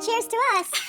cheers to us.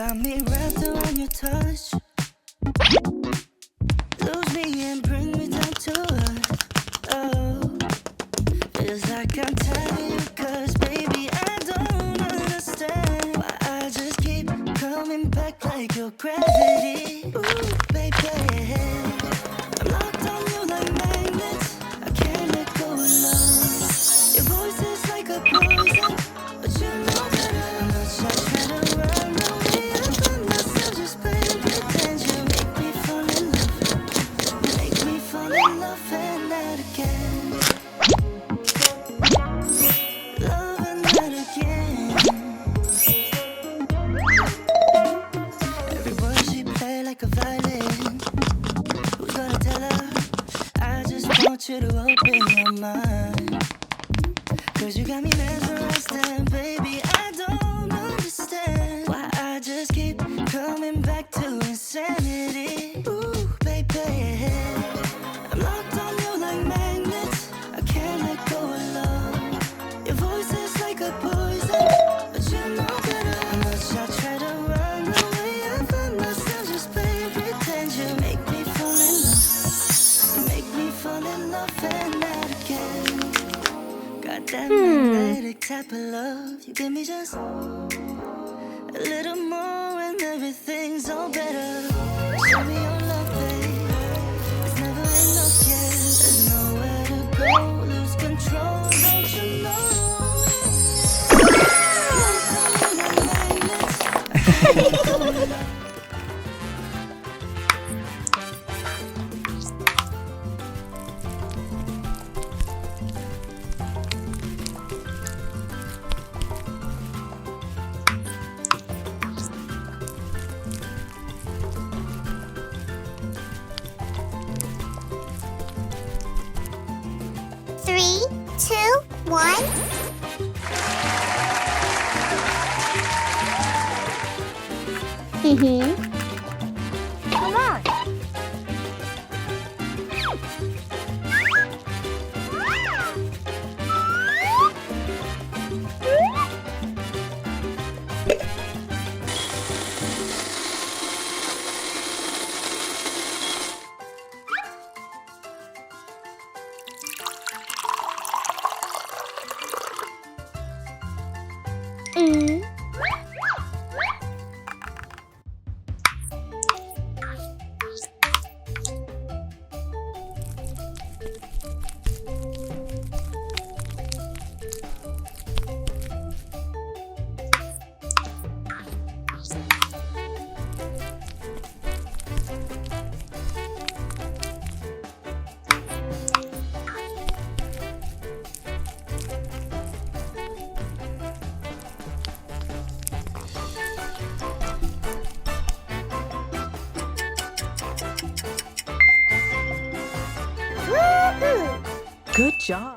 got me wrapped around your touch. Lose me and bring me down to earth. Oh, feels like I'm telling you, 'cause baby, I don't understand why I just keep coming back like your gravity. Ooh, baby, I'm locked on you like magnets. I can't let go of love. Your voice is like a poison, but you know better. I'm not just trying to run away. I find myself just playing pretend. You make me fall in love. You make me fall in love and not again. Love and not again. Every word she play like a violin. Who's gonna tell her? I just want you to open your mind. 'Cause you got me mesmerized and baby, I don't understand why I just keep coming back to insanity. Ooh, baby, I'm locked on you like magnets. I can't let go of love. Your voice is like a poison, but you know better. How much I try to run away, I find myself just playing pretend. You make me fall in love. You make me fall in love and not again. Got that magnetic type of love. You give me just a little more and everything's all better. Show me your love, babe. It's never enough yet. There's nowhere to go. Lose control, don't you know? Three, two, one. Come on. Good job.